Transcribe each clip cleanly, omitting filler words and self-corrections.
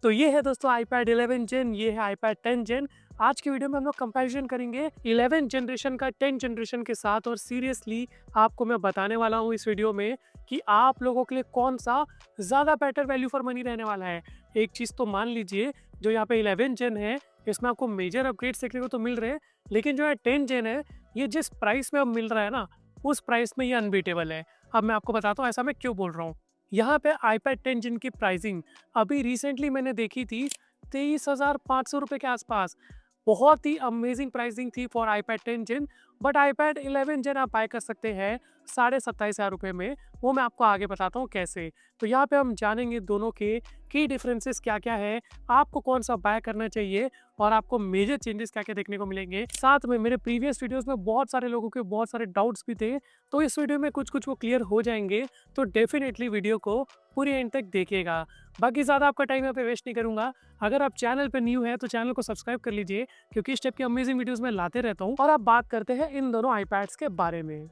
तो ये है दोस्तों iPad 11 जेन, ये है iPad 10 जेन। आज की वीडियो में हम लोग कंपैरिजन करेंगे 11 जनरेशन का 10 जनरेशन के साथ, और सीरियसली आपको मैं बताने वाला हूँ इस वीडियो में कि आप लोगों के लिए कौन सा ज़्यादा बेटर वैल्यू फॉर मनी रहने वाला है। एक चीज़ तो मान लीजिए, जो यहाँ पे 11 जेन है इसमें आपको मेजर अपग्रेड्स देखने को तो मिल रहे हैं, लेकिन जो है 10 जेन है ये जिस प्राइस में अब मिल रहा है ना, उस प्राइस में ये अनबीटेबल है। अब मैं आपको बताता हूँ ऐसा मैं क्यों बोल रहा हूँ। यहाँ पे iPad 10 जिन की प्राइसिंग अभी रिसेंटली मैंने देखी थी 23,500 रुपये के आसपास। बहुत ही अमेजिंग प्राइसिंग थी for iPad 10 gen. But iPad 11 gen आप बाय कर सकते हैं 27,500 रुपये में। वो मैं आपको आगे बताता हूँ कैसे। तो यहाँ पे हम जानेंगे दोनों के की डिफरेंसेस क्या क्या है, आपको कौन सा बाय करना चाहिए, और आपको मेजर चेंजेस क्या क्या देखने को मिलेंगे। साथ में मेरे प्रीवियस वीडियोस में बहुत सारे लोगों के बहुत सारे डाउट्स भी थे, तो इस वीडियो में कुछ कुछ वो क्लियर हो जाएंगे। तो डेफिनेटली वीडियो को पूरी एंड तक देखिएगा। बाकी ज़्यादा आपका टाइम यहाँ पे वेस्ट नहीं करूँगा। अगर आप चैनल पे न्यू है तो चैनल को सब्सक्राइब कर लीजिए, क्योंकि इस टाइप की अमेजिंग वीडियोस मैं लाते रहता हूँ। और अब बात करते हैं इन दोनों आईपैड्स के बारे में।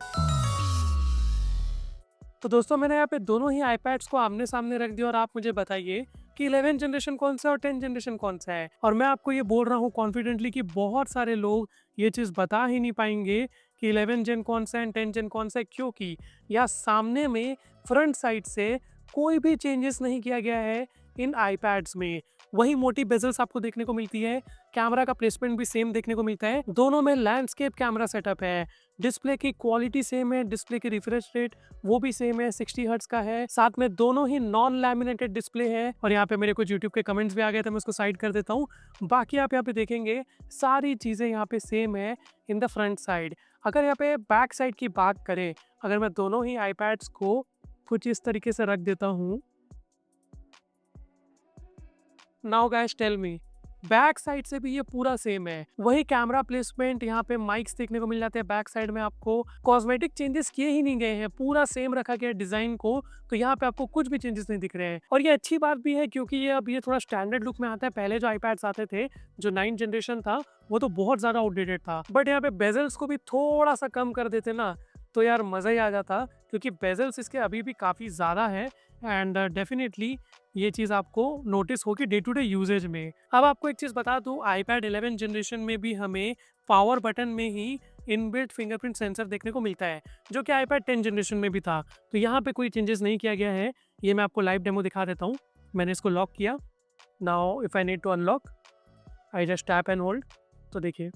तो दोस्तों मैंने यहाँ पे दोनों ही आईपैड्स को आमने सामने रख दिया, और आप मुझे बताइए कि 11 जनरेशन कौन सा है और 10 जनरेशन कौन सा है। और मैं आपको ये बोल रहा हूँ कॉन्फिडेंटली कि बहुत सारे लोग ये चीज़ बता ही नहीं पाएंगे कि 11 जेन कौन सा है, 10 जेन कौन सा है, क्योंकि यहाँ सामने में फ्रंट साइड से कोई भी चेंजेस नहीं किया गया है इन आईपैड्स में। वही मोटी बेजल्स आपको देखने को मिलती है, कैमरा का प्लेसमेंट भी सेम देखने को मिलता है, दोनों में लैंडस्केप कैमरा सेटअप है, डिस्प्ले की क्वालिटी सेम है, डिस्प्ले की रिफ्रेश रेट वो भी सेम है, 60 हर्ट्ज का है, साथ में दोनों ही नॉन लैमिनेटेड डिस्प्ले है। और यहाँ पे मेरे कुछ यूट्यूब के कमेंट्स भी आ गए थे, मैं उसको साइड कर देता हूँ। बाकी आप यहाँ पे देखेंगे सारी चीज़ें यहाँ पे सेम है इन द फ्रंट साइड। अगर यहाँ पे बैक साइड की बात करें, अगर मैं दोनों ही आईपैड्स को कुछ इस तरीके से रख देता हूँ, now guys tell me, back side से भी ये पूरा सेम है। वही कैमरा प्लेसमेंट, यहाँ पे माइक्स देखने को मिल जाते हैं बैक साइड में, आपको कॉस्मेटिक चेंजेस किए ही नहीं गए हैं, पूरा सेम रखा गया है डिजाइन को। तो यहाँ पे आपको कुछ भी चेंजेस नहीं दिख रहे हैं, और ये अच्छी बात भी है, क्योंकि ये अब ये थोड़ा स्टैंडर्ड लुक में आता है। पहले जो आईपैड्स आते थे, जो 9 जनरेशन था, वो तो बहुत ज्यादा आउटडेटेड था। बट यहाँ पे बेजल्स को भी थोड़ा सा कम कर देते ना, तो यार मजा ही आ जाता, क्योंकि बेजल्स इसके अभी भी काफी ज्यादा है। एंड डेफिनेटली ये चीज़ आपको नोटिस होगी डे टू डे यूजेज में। अब आपको एक चीज़ बता दूं, iPad 11 जनरेशन में भी हमें पावर बटन में ही इनबिल्ट फिंगरप्रिंट सेंसर देखने को मिलता है, जो कि iPad 10 जनरेशन में भी था। तो यहाँ पे कोई चेंजेस नहीं किया गया है। ये मैं आपको लाइव डेमो दिखा देता हूँ। मैंने इसको लॉक किया। Now if I need to unlock, I just tap and hold. तो देखिए,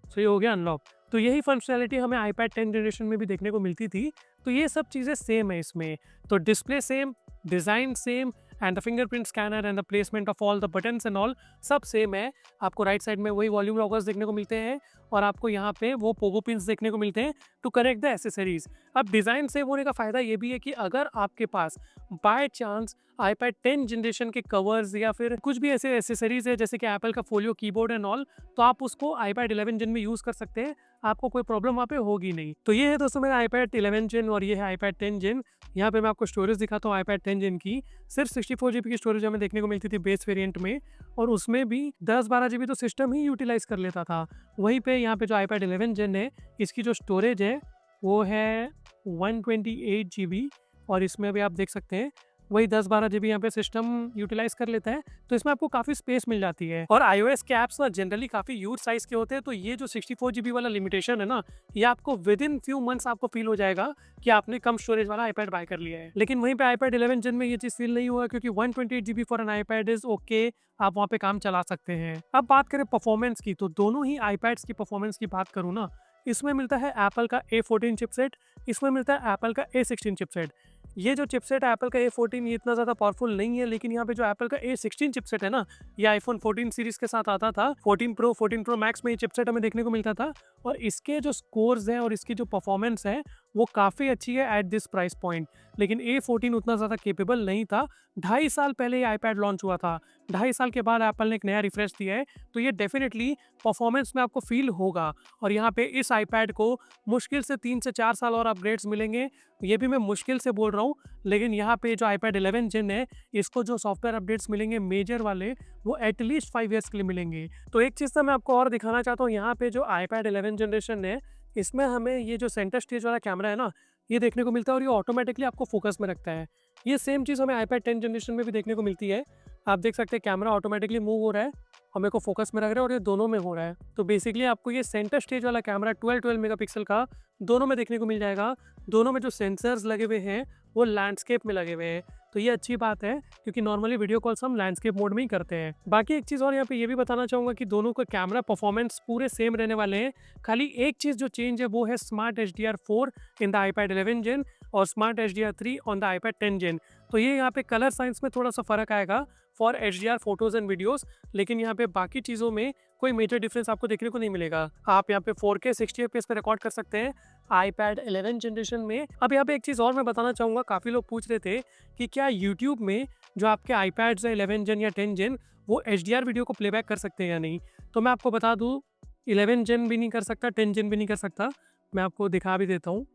तो ये हो गया अनलॉक। तो यही फंक्शनैलिटी हमें iPad 10 जनरेशन में भी देखने को मिलती थी। तो ये सब चीज़ें सेम है इसमें। तो display same, design same, and the fingerprint scanner and the placement of all the buttons and all सब सेम है। आपको राइट साइड में वही वॉल्यूम लॉकर्स देखने को मिलते हैं, और आपको यहाँ पे वो पोगो पिन्स देखने को मिलते हैं टू कनेक्ट द एसेसरीज। अब डिज़ाइन सेम होने का फ़ायदा ये भी है कि अगर आपके पास बाय चांस iPad 10 जनरेशन के कवर्स या फिर कुछ भी ऐसे एसेसरीज है, जैसे कि एप्पल का फोलियो कीबोर्ड एंड ऑल, तो आप उसको iPad 11 जिन में यूज़ कर सकते हैं। आपको कोई प्रॉब्लम वहाँ पे होगी नहीं। तो ये है दोस्तों मेरा iPad 11 जिन, और ये है iPad 10 जिन। यहाँ पे मैं आपको स्टोरेज दिखाता हूँ iPad 10 जिन की। सिर्फ 64 GB की स्टोरेज हमें देखने को मिलती थी बेस वेरिएंट में, और उसमें भी 10-12 GB तो सिस्टम ही यूटिलाइज कर लेता था। वहीं पे यहाँ पे जो iPad 11 जिन है, इसकी जो स्टोरेज है वो है 128 GB, और इसमें भी आप देख सकते हैं वही 10-12 GB यहाँ पे सिस्टम यूटिलाइज कर लेता है। तो इसमें आपको काफ़ी स्पेस मिल जाती है। और iOS के ऐप्स ना जनरली काफ़ी ह्यूज साइज के होते हैं, तो ये जो 64 GB वाला लिमिटेशन है ना, ये आपको विद इन फ्यू मंथ्स आपको फील हो जाएगा कि आपने कम स्टोरेज वाला iPad बाय कर लिया है। लेकिन वहीं पे iPad 11 जिन में ये चीज़ फील नहीं हुआ, क्योंकि 128 GB for an iPad is okay, आप वहाँ पे काम चला सकते हैं। अब बात करें परफॉर्मेंस की, तो दोनों ही iPads की परफॉर्मेंस की बात करूँ ना, इसमें मिलता है एप्पल का A14 चिपसेट, इसमें मिलता है एप्पल का A16 चिपसेट। ये जो चिपसेट है एप्पल का A14, ये इतना ज़्यादा पावरफुल नहीं है, लेकिन यहाँ पे जो एप्पल का A16 चिपसेट है ना, ये आईफोन 14 सीरीज के साथ आता था। 14 प्रो, 14 प्रो मैक्स में ये चिपसेट हमें देखने को मिलता था, और इसके जो स्कोर्स हैं और इसकी जो परफॉर्मेंस है वो काफ़ी अच्छी है एट दिस प्राइस पॉइंट। लेकिन A14 उतना ज़्यादा केपेबल नहीं था। 2.5 साल पहले ये iPad लॉन्च हुआ था, 2.5 साल के बाद एप्पल ने एक नया रिफ्रेश दिया है, तो ये डेफिनेटली परफॉर्मेंस में आपको फील होगा। और यहाँ पे इस iPad को मुश्किल से 3 से 4 साल और अपग्रेड्स मिलेंगे। ये भी मैं मुश्किल से बोल रहा हूँ, लेकिन यहाँ पे जो iPad 11 जिन है, इसको जो सॉफ्टवेयर अपडेट्स मिलेंगे मेजर वाले, वो एटलीस्ट 5 ईयर्स के लिए मिलेंगे। तो एक चीज़ तो मैं आपको और दिखाना चाहता हूँ, यहाँ पे जो iPad 11 जनरेशन है, इसमें हमें ये जो सेंटर स्टेज वाला कैमरा है ना, ये देखने को मिलता है और ये ऑटोमेटिकली आपको फोकस में रखता है। ये सेम चीज़ हमें iPad 10 जनरेशन में भी देखने को मिलती है। आप देख सकते हैं कैमरा ऑटोमेटिकली मूव हो रहा है और मेरे को फोकस में रख रहा है और ये दोनों में हो रहा है। तो बेसिकली आपको ये सेंटर स्टेज वाला कैमरा 12 मेगापिक्सल का दोनों में देखने को मिल जाएगा। दोनों में जो सेंसर्स लगे हुए हैं वो लैंडस्केप में लगे हुए हैं। तो ये अच्छी बात है क्योंकि नॉर्मली वीडियो कॉल्स हम लैंडस्केप मोड में ही करते हैं। बाकी एक चीज़ और यहाँ पे ये भी बताना चाहूँगा कि दोनों का कैमरा परफॉर्मेंस पूरे सेम रहने वाले हैं। खाली एक चीज़ जो चेंज है वो है smart HDR4 in the iPad 11 जेन और smart HDR3 on the iPad 10 जेन। तो ये यहाँ पे कलर साइंस में थोड़ा सा फ़र्क आएगा for HDR photos and videos, लेकिन यहाँ पे बाकी चीज़ों में कोई मेजर डिफरेंस आपको देखने को नहीं मिलेगा। आप यहाँ पे 4K 60 FPS पे रिकॉर्ड कर सकते हैं iPad 11 जनरेशन में। अब यहाँ पे एक चीज़ और मैं बताना चाहूँगा, काफ़ी लोग पूछ रहे थे कि क्या यूट्यूब में जो आपके iPads है 11 जेन या 10 जेन वो HDR वीडियो को प्लेबैक कर सकते हैं या नहीं। तो मैं आपको बता दूँ 11 जेन भी नहीं कर सकता, 10 जेन भी नहीं कर सकता। मैं आपको दिखा भी देता हूँ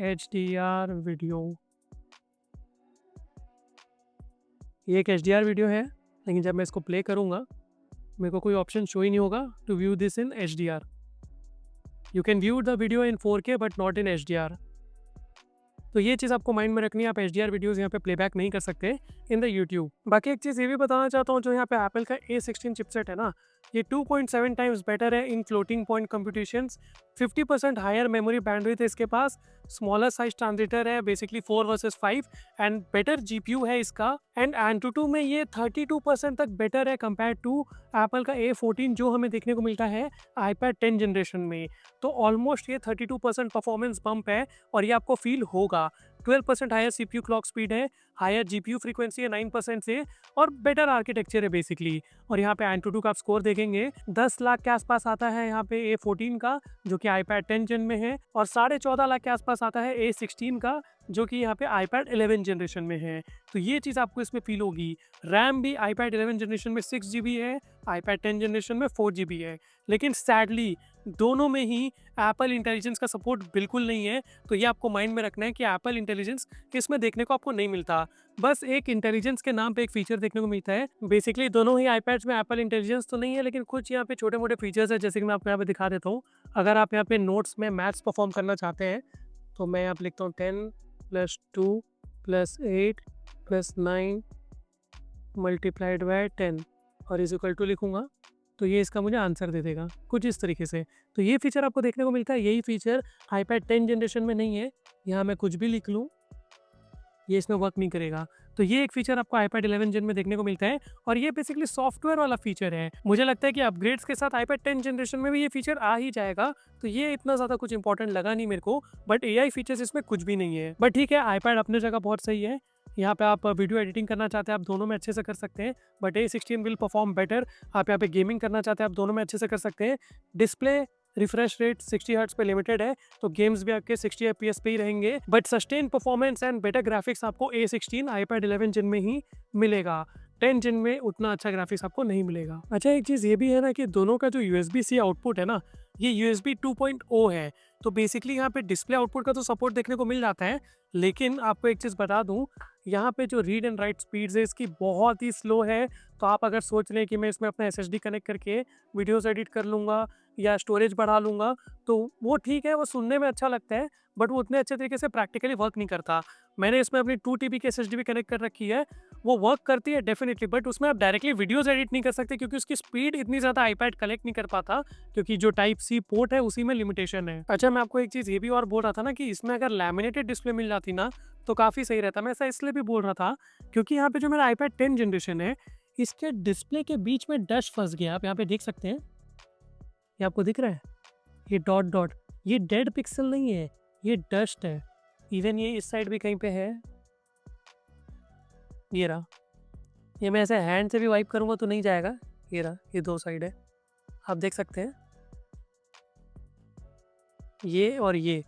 HDR वीडियो। ये एक HDR वीडियो है, लेकिन जब मैं इसको प्ले करूँगा मेरे को कोई ऑप्शन शो ही नहीं होगा to view this in HDR। You can view the video in 4K but not in HDR। तो ये चीज़ आपको माइंड में रखनी है, आप HDR वीडियोज़ यहाँ पे प्लेबैक नहीं कर सकते इन द यूट्यूब। बाकी एक चीज़ ये भी बताना चाहता हूँ, जो यहाँ पे एप्पल का A16 चिपसेट है ना, ये 2.7 टाइम्स बेटर है in floating point computations. 50% higher memory bandwidth है इसके पास, स्मॉलर साइज ट्रांजिस्टर है, basically 4 versus 5 and better GPU है इसका। एंड Antutu में ये 32% तक बेटर है कंपेयर टू एप्पल का A14 जो हमें देखने को मिलता है iPad 10 जनरेशन में। तो ऑलमोस्ट ये 32% परफॉर्मेंस बम्प है और ये आपको फील होगा। 12% हायर CPU क्लॉक स्पीड है, हायर GPU फ्रीक्वेंसी है 9% से और बेटर आर्किटेक्चर है बेसिकली। और यहाँ पे Antutu का आप स्कोर देखेंगे 10 लाख के आसपास आता है यहाँ पे A14 का, जो कि iPad 10 जेन में है, और 14.5 लाख के आसपास आता है A16 का, जो कि यहाँ पे iPad 11 जनरेशन में है। तो ये चीज़ आपको इसमें फील होगी। रैम भी iPad 11 जनरेशन में 6 GB है, iPad 10 जनरेशन में 4 GB है, लेकिन सैडली दोनों में ही एप्पल इंटेलिजेंस का सपोर्ट बिल्कुल नहीं है। तो ये आपको माइंड में रखना है कि एप्पल इंटेलिजेंस इसमें देखने को आपको नहीं मिलता। बस एक इंटेलिजेंस के नाम पे एक फीचर देखने को मिलता है। बेसिकली दोनों ही iPads में एप्पल इंटेलिजेंस तो नहीं है, लेकिन कुछ यहाँ पे छोटे मोटे फीचर्स है, जैसे कि मैं आपको यहाँ पे दिखा देता हूँ। अगर आप यहाँ पे नोट्स में मैथ्स परफॉर्म करना चाहते हैं तो मैं यहाँ पे लिखता हूँ 10 + 2 + 8 + 9 मल्टीप्लाइड बाय 10 और इज इक्वल टू लिखूँगा तो ये इसका मुझे आंसर दे देगा कुछ इस तरीके से। तो ये फीचर आपको देखने को मिलता है। यही फीचर iPad 10 जनरेशन में नहीं है। यहाँ मैं कुछ भी लिख लूँ ये इसमें वर्क नहीं करेगा। तो ये एक फीचर आपको iPad 11 जेन में देखने को मिलता है और ये बेसिकली सॉफ्टवेयर वाला फीचर है। मुझे लगता है कि अपग्रेड्स के साथ iPad 10 जनरेशन में भी ये फीचर आ ही जाएगा। तो ये इतना ज़्यादा कुछ इंपॉर्टेंट लगा नहीं मेरे को, बट AI फीचर्स इसमें कुछ भी नहीं है। बट ठीक है, iPad अपने जगह बहुत सही है। यहाँ पे आप वीडियो एडिटिंग करना चाहते हैं आप दोनों में अच्छे से कर सकते हैं, but A16 will perform better. आप यहाँ पे गेमिंग करना चाहते हैं आप दोनों में अच्छे से कर सकते हैं। डिस्प्ले रिफ्रेश रेट 60 हर्ट्ज पे लिमिटेड है, तो गेम्स भी आपके 60 FPS पे ही रहेंगे, but sustain performance and better graphics आपको A16 iPad 11 जिन में ही मिलेगा। 10 जिन में उतना अच्छा ग्राफिक्स आपको नहीं मिलेगा। अच्छा, एक चीज़ ये भी है ना कि दोनों का जो USB-C आउटपुट है ना, ये USB 2.0 है। तो बेसिकली यहाँ पे डिस्प्ले आउटपुट का तो सपोर्ट देखने को मिल जाता है, लेकिन आपको एक चीज़ बता दूँ, यहाँ पे जो रीड एंड राइट स्पीड्स है इसकी बहुत ही स्लो है। तो आप अगर सोच रहे हैं कि मैं इसमें अपना SSD कनेक्ट करके वीडियोस एडिट कर लूँगा या स्टोरेज बढ़ा लूँगा, तो वो ठीक है, वो सुनने में अच्छा लगता है, बट वो उतने अच्छे तरीके से प्रैक्टिकली वर्क नहीं करता। मैंने इसमें अपनी 2 TB की SSD भी कनेक्ट कर रखी है, वो वर्क करती है डेफिनेटली, बट उसमें आप डायरेक्टली वीडियोस एडिट नहीं कर सकते क्योंकि उसकी स्पीड इतनी ज़्यादा iPad कलेक्ट नहीं कर पाता, क्योंकि जो Type-C पोर्ट है उसी में लिमिटेशन है। अच्छा, मैं आपको एक चीज़ ये भी और बोल रहा था ना कि इसमें अगर लैमिनेटेड डिस्प्ले मिल जाती ना तो काफ़ी सही रहता। मैं ऐसा इसलिए भी बोल रहा था क्योंकि यहाँ पे जो मेरा iPad 10 जनरेशन है, इसके डिस्प्ले के बीच में डस्ट फंस गया। आप यहाँ पे देख सकते हैं, ये आपको दिख रहा है, ये डॉट डॉट, ये डेड पिक्सल नहीं है, ये डस्ट है। इवन ये इस साइड भी कहीं पे है, ये रहा। ये मैं ऐसे हैंड से भी वाइप करूँगा तो नहीं जाएगा, ये रहा, ये 2 साइड है, आप देख सकते हैं, ये और ये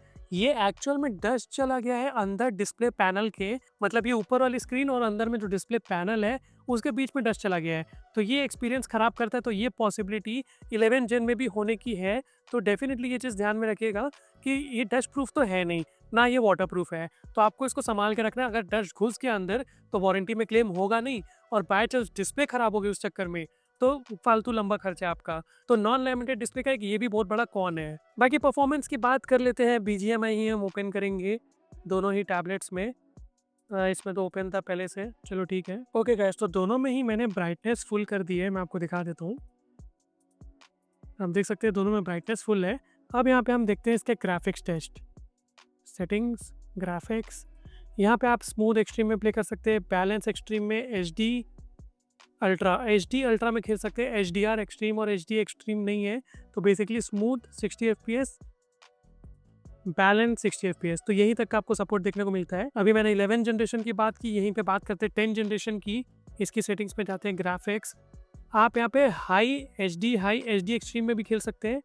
एक्चुअल में डस्ट चला गया है अंदर डिस्प्ले पैनल के, मतलब ये ऊपर वाली स्क्रीन और अंदर में जो डिस्प्ले पैनल है उसके बीच में डस्ट चला गया है। तो ये एक्सपीरियंस ख़राब करता है। तो ये पॉसिबिलिटी 11 जेन में भी होने की है। तो डेफिनेटली ये चीज़ ध्यान में रखिएगा कि ये डस्ट प्रूफ तो है नहीं, ना ये वाटर प्रूफ है, तो आपको इसको संभाल के रखना है। अगर डस्ट घुस के अंदर तो वारंटी में क्लेम होगा नहीं, और बाय चांस डिस्प्ले ख़राब हो गई उस चक्कर में तो फालतू लंबा खर्चा है आपका। तो नॉन लैमिनेटेड डिस्प्ले का एक ये भी बहुत बड़ा कॉन है। बाकी परफॉर्मेंस की बात कर लेते हैं, बीजीएमआई ही हम ओपन करेंगे दोनों ही टैबलेट्स में। इसमें तो ओपन था पहले से, चलो ठीक है। ओके गाइस, तो दोनों में ही मैंने ब्राइटनेस फुल कर दी है, मैं आपको दिखा देता हूँ। आप देख सकते हैं दोनों में ब्राइटनेस फुल है। अब यहाँ पे हम देखते हैं इसके ग्राफिक्स टेस्ट, सेटिंग्स, ग्राफिक्स। यहाँ पे आप स्मूथ एक्सट्रीम में प्ले कर सकते हैं, बैलेंस एक्सट्रीम में, एचडी अल्ट्रा में खेल सकते हैं। एचडीआर एक्सट्रीम और एचडी एक्सट्रीम नहीं है, तो basically smooth 60 FPS, balance 60 FPS, तो यहीं तक का आपको सपोर्ट देखने को मिलता है। अभी मैंने 11 जनरेशन की बात की, यहीं पे बात करते हैं 10 जनरेशन की। इसकी सेटिंग्स में जाते हैं, ग्राफिक्स। आप यहाँ पे हाई एचडी एक्सट्रीम में भी खेल सकते हैं,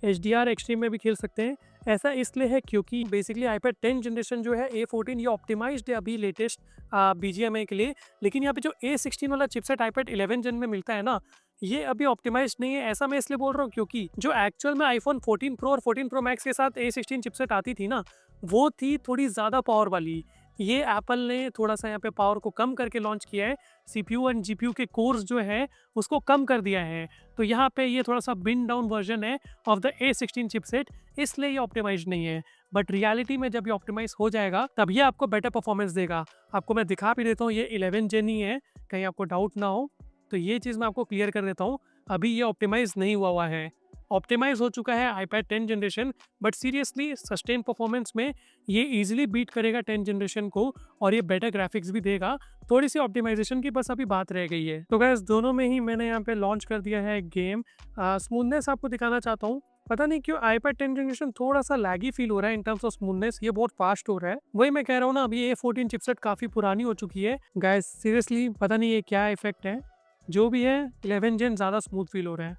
एचडीआर एक्सट्रीम में भी खेल सकते हैं। ऐसा इसलिए है क्योंकि बेसिकली आईपैड 10 जनरेशन जो है A14 ये ऑप्टिमाइज्ड है अभी लेटेस्ट बीजीएमआई के लिए, लेकिन यहाँ पे जो A16 वाला चिपसेट आईपैड 11 जन में मिलता है ना, ये अभी ऑप्टिमाइज्ड नहीं है। ऐसा मैं इसलिए बोल रहा हूँ क्योंकि जो एक्चुअल में आईफोन 14 प्रो और 14 प्रो मैक्स के साथ A16 चिपसेट आती थी ना, वो थी थोड़ी ज़्यादा पावर वाली। ये एप्पल ने थोड़ा सा यहाँ पे पावर को कम करके लॉन्च किया है, सीपीयू एंड जीपीयू के कोर्स जो है उसको कम कर दिया है। तो यहाँ पे ये थोड़ा सा बिन डाउन वर्जन है ऑफ द A16 चिपसेट, इसलिए ये ऑप्टिमाइज नहीं है। बट रियलिटी में जब ये ऑप्टिमाइज हो जाएगा तब ये आपको बेटर परफॉर्मेंस देगा। आपको मैं दिखा भी देता हूँ, ये 11 जेन ही है, कहीं आपको डाउट ना हो, तो ये चीज़ मैं आपको क्लियर कर देता हूँ। अभी ये ऑप्टिमाइज नहीं हुआ है, ऑप्टिमाइज हो चुका है iPad 10 generation, but seriously sustain performance में ये इजीली बीट करेगा 10 जनरेशन को, और ये बेटर ग्राफिक्स भी देगा। थोड़ी सी ऑप्टिमाइजेशन की बस अभी बात रह गई है। तो गाइस दोनों में ही मैंने यहाँ पे लॉन्च कर दिया है गेम। स्मूथनेस आपको दिखाना चाहता हूँ, पता नहीं क्यों आईपैड 10 जनरेशन थोड़ा सा लैगी फील हो रहा है इन टर्म्स ऑफ स्मूथनेस, ये बहुत फास्ट हो रहा है। वही मैं कह रहा हूँ ना, अभी A14 चिपसेट काफ़ी पुरानी हो चुकी है गाइस, सीरियसली पता नहीं ये क्या इफेक्ट है। जो भी है 11 जेन ज़्यादा स्मूथ फील हो रहा है,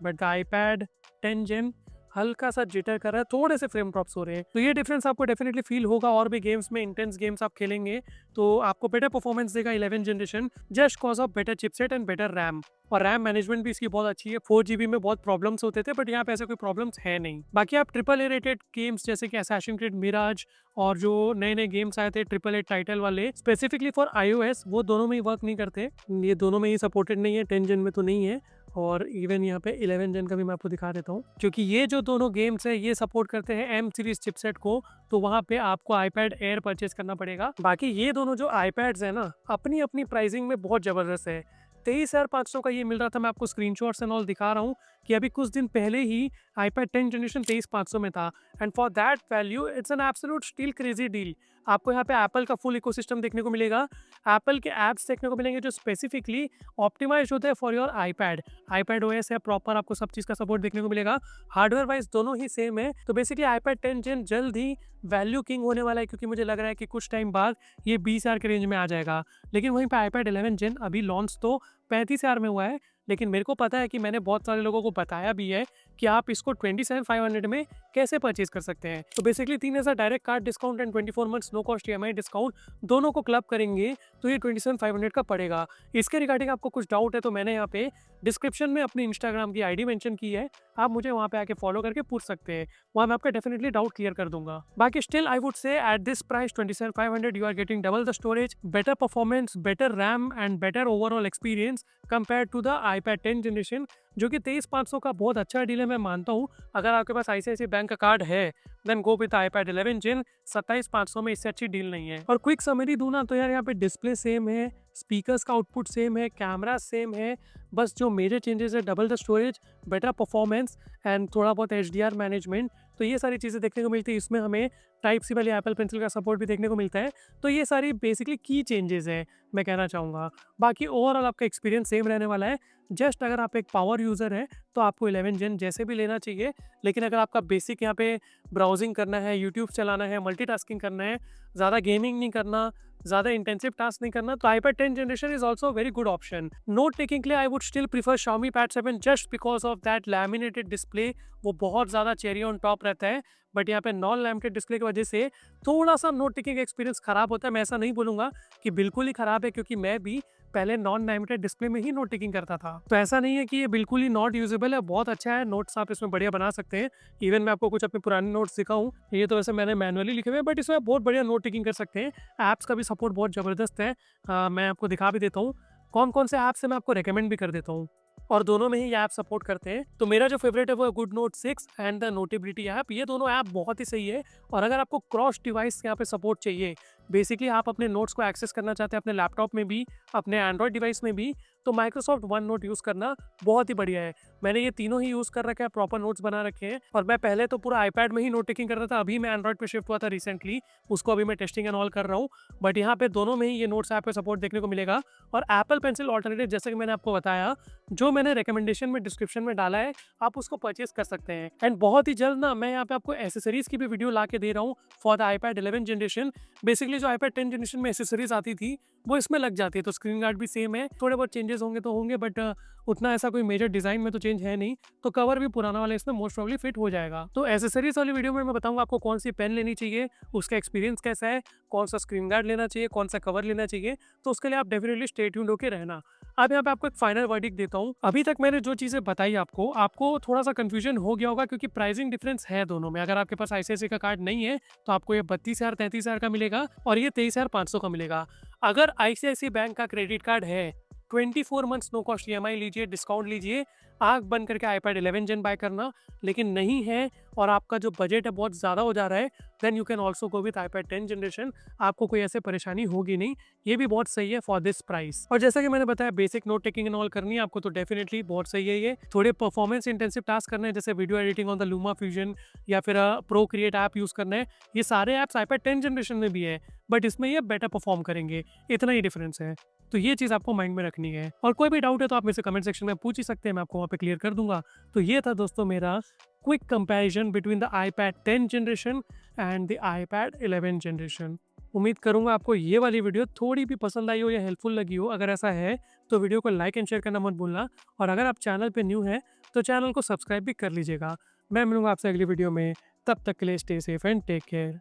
बट द आईपैड 10 जेन हल्का सा जिटर कर रहा है, थोड़े से फ्रेम ड्रॉप्स हो रहे हैं। तो ये डिफरेंस आपको डेफिनेटली फील होगा, और भी गेम्स में इंटेंस गेम्स आप खेलेंगे तो आपको बेटर परफॉर्मेंस देगा 11 generation, just cause of better chipset and better RAM. और रैम मैनेजमेंट भी इसकी बहुत अच्छी है। 4 GB में बहुत प्रॉब्लम्स होते थे, बट यहाँ पे ऐसे कोई प्रॉब्लम्स है नहीं। बाकी आप AAA रेटेड गेम्स जैसे कि असैसिन क्रीड मिराज और जो नए नए गेम्स आए थे AAA टाइटल वाले स्पेसिफिकली फॉर iOS, वो दोनों में ही वर्क नहीं करते, ये दोनों में ही सपोर्टेड नहीं है, 10 जेन में तो नहीं है। और इवन यहाँ पे 11 जेन का भी मैं आपको दिखा देता हूँ, क्योंकि ये जो दोनों गेम्स है ये सपोर्ट करते हैं M सीरीज चिपसेट को, तो वहाँ पे आपको आईपैड एयर परचेज करना पड़ेगा। बाकी ये दोनों जो आईपैड्स है ना, अपनी अपनी प्राइसिंग में बहुत जबरदस्त है। 23,500 का ये मिल रहा था, मैं आपको स्क्रीनशॉट्स एंड ऑल दिखा रहा हूँ कि अभी कुछ दिन पहले ही आईपैड 10 जनरेशन 23,500 में था, and for that value it's an absolute steel crazy deal. आपको यहाँ पे एप्पल का फुल इकोसिस्टम देखने को मिलेगा, एप्पल के ऐप्स देखने को मिलेंगे जो स्पेसिफिकली ऑप्टिमाइज होते हैं for your iPad. IPad OS है प्रॉपर, आपको सब चीज़ का सपोर्ट देखने को मिलेगा। हार्डवेयर वाइज दोनों ही सेम है, तो बेसिकली आईपैड 10 जेन जल्द ही वैल्यू किंग होने वाला है, क्योंकि मुझे लग रहा है कि कुछ टाइम बाद ये 20,000 के रेंज में आ जाएगा। लेकिन वहीं पे आईपैड 11 जेन अभी लॉन्च तो 35,000 में हुआ है, लेकिन मेरे को पता है कि मैंने बहुत सारे लोगों को बताया भी है कि आप इसको 27,500 में कैसे परचेज कर सकते हैं। तो basically 3,000 direct card discount and 24 months no cost EMI discount दोनों को क्लब करेंगे तो ये 27,500 का पड़ेगा। इसके रिगार्डिंग आपको कुछ डाउट है तो मैंने यहाँ पे डिस्क्रिप्शन में अपनी इंस्टाग्राम की ID मेंशन की है, आप मुझे वहाँ पे आके फॉलो करके पूछ सकते हैं, वहाँ मैं आपका डेफिनेटली डाउट क्लियर कर दूंगा। बाकी still I would say at this price 27,500 you are getting double the storage, better performance, better RAM and better overall experience compare to the iPad 10 generation, जो कि 23,500 का बहुत अच्छा डील है। मैं मानता हूँ अगर आपके पास ICICI बैंक का कार्ड है देन गो विद आईपैड 11 जेन। 27,500 में इससे अच्छी डील नहीं है। और क्विक समरी दूं ना तो यार यहाँ पे डिस्प्ले सेम है, स्पीकर्स का आउटपुट सेम है, कैमरा सेम है, बस जो मेजर चेंजेस है double the storage, better performance and थोड़ा बहुत HDR मैनेजमेंट, तो ये सारी चीज़ें देखने को मिलती है। इसमें हमें टाइप सी वाली एप्पल पेंसिल का सपोर्ट भी देखने को मिलता है। तो ये सारी बेसिकली की चेंजेस है मैं कहना चाहूँगा। बाकी ओवरऑल आपका एक्सपीरियंस सेम रहने वाला है। जस्ट अगर आप एक पावर यूज़र हैं तो आपको 11 जेन जैसे भी लेना चाहिए, लेकिन अगर आपका बेसिक यहाँ पे ब्राउजिंग करना है, यूट्यूब चलाना है, मल्टीटास्किंग करना है, ज़्यादा गेमिंग नहीं करना, ज़्यादा इंटेंसिव टास्क नहीं करना, तो iPad 10 generation is also very good option. Note taking के लिए I would still prefer Xiaomi Pad 7 just because of that laminated display, वो बहुत ज़्यादा चेरी ऑन टॉप रहता है। बट यहाँ पे नॉन लैमिनेटेड डिस्प्ले की वजह से थोड़ा सा नोट टेकिंग एक्सपीरियंस खराब होता है। मैं ऐसा नहीं बोलूँगा कि बिल्कुल ही खराब है, क्योंकि मैं भी पहले नॉन लैमिनेटेड डिस्प्ले में ही नोट टेकिंग करता था, तो ऐसा नहीं है कि ये बिल्कुल ही नॉट यूजेबल है, बहुत अच्छा है। नोट्स आप इसमें बढ़िया बना सकते हैं। इवन मैं आपको कुछ अपने पुराने नोट्स दिखाऊं, ये तो वैसे मैंने मैनुअली लिखे हुए हैं, बट इसमें आप बहुत बढ़िया नोट टेकिंग कर सकते हैं। ऐप्स का भी सपोर्ट बहुत ज़बरदस्त है। मैं आपको दिखा भी देता हूँ कौन कौन से ऐप्स है, मैं आपको रिकमेंड भी कर देता हूँ। और दोनों में ही ये ऐप सपोर्ट करते हैं। तो मेरा जो फेवरेट है वो है Good Note 6 and the Notability app. ये दोनों ऐप बहुत ही सही है। और अगर आपको क्रॉस डिवाइस यहाँ पे सपोर्ट चाहिए, बेसिकली आप अपने नोट्स को एक्सेस करना चाहते हैं अपने लैपटॉप में भी, अपने एंड्रॉयड डिवाइस में भी, तो माइक्रोसॉफ्ट वन नोट यूज़ करना बहुत ही बढ़िया है। मैंने ये तीनों ही यूज़ कर रखा है, प्रॉपर नोट्स बना रखे हैं। और मैं पहले तो पूरा आईपैड में ही नोट टेकिंग करता था, अभी मैं एंड्रॉयड पे शिफ्ट हुआ था रिसेंटली, उसको अभी मैं टेस्टिंग एंड ऑल कर रहा हूँ। बट यहाँ पे दोनों में ही ये नोट्स ऐप पे सपोर्ट देखने को मिलेगा। और एप्पल पेंसिल ऑल्टरनेटिव, जैसे कि मैंने आपको बताया, जो मैंने रिकमेंडेशन में डिस्क्रिप्शन में डाला है, आप उसको परचेज कर सकते हैं। एंड बहुत ही जल्द ना मैं यहाँ पे आपको एसेसरीज की भी वीडियो ला के दे रहा हूँ for the iPad 11 generation. Basically जो iPad 10 जनरेशन में एसेसरीज आती थी वो इसमें लग जाती है। तो स्क्रीन गार्ड भी सेम है, थोड़े बहुत चेंजेस होंगे तो होंगे, बट उतना ऐसा कोई मेजर डिजाइन में तो चेंज है नहीं। तो कवर भी पुराना वाला इसमें मोस्ट प्रॉब्ली फिट हो जाएगा। तो एसेसरीज वाली वीडियो में मैं बताऊंगा आपको कौन सी पेन लेनी चाहिए, उसका एक्सपीरियंस कैसा है, कौन सा स्क्रीन गार्ड लेना चाहिए, कौन सा कवर लेना चाहिए। तो उसके लिए आप डेफिनेटली स्टे ट्यून्ड होके रहना। अब यहाँ पे आपको एक फाइनल वर्डिक्ट देता हूँ। अभी तक मैंने जो चीजें बताई आपको थोड़ा सा कंफ्यूजन हो गया होगा, क्योंकि प्राइसिंग डिफरेंस है दोनों में। अगर आपके पास आईसीआईसीआई का कार्ड नहीं है तो आपको ये 32,000 33,000 का मिलेगा और ये 23,500 का मिलेगा। अगर आईसीआईसीआई बैंक का क्रेडिट कार्ड है, 24 मंथ्स नो कॉस्ट ईएमआई लीजिए, डिस्काउंट लीजिए, आंख बंद करके iPad 11 Gen बाय करना। लेकिन नहीं है और आपका जो बजट है बहुत ज़्यादा हो जा रहा है, then you can also go with iPad 10 generation. आपको कोई ऐसे परेशानी होगी नहीं, ये भी बहुत सही है फॉर दिस प्राइस। और जैसा कि मैंने बताया, basic note taking and all करनी है आपको तो डेफिनेटली बहुत सही है। ये थोड़े परफॉर्मेंस इंटेंसिव टास्क करने हैं, जैसे video editing on the luma fusion या फिर प्रो क्रिएट ऐप यूज़ करना है, ये सारे ऐप्स iPad 10 जनरेशन में भी है, बट इसमें ये बेटर परफॉर्म करेंगे, इतना ही डिफरेंस है। तो ये चीज़ आपको माइंड में रखनी है। और कोई भी डाउट है तो आप मेरे से कमेंट सेक्शन में पूछ ही सकते हैं, मैं आपको वहाँ पे क्लियर कर दूंगा। तो ये था दोस्तों मेरा quick comparison between the iPad 10 generation and the iPad 11 generation. उम्मीद करूंगा आपको ये वाली वीडियो थोड़ी भी पसंद आई हो या हेल्पफुल लगी हो। अगर ऐसा है तो वीडियो को लाइक एंड शेयर करना मत भूलना। और अगर आप चैनल पे न्यू है तो चैनल को सब्सक्राइब भी कर लीजिएगा। मैं मिलूंगा आपसे अगली वीडियो में, तब तक के लिए stay safe and take care.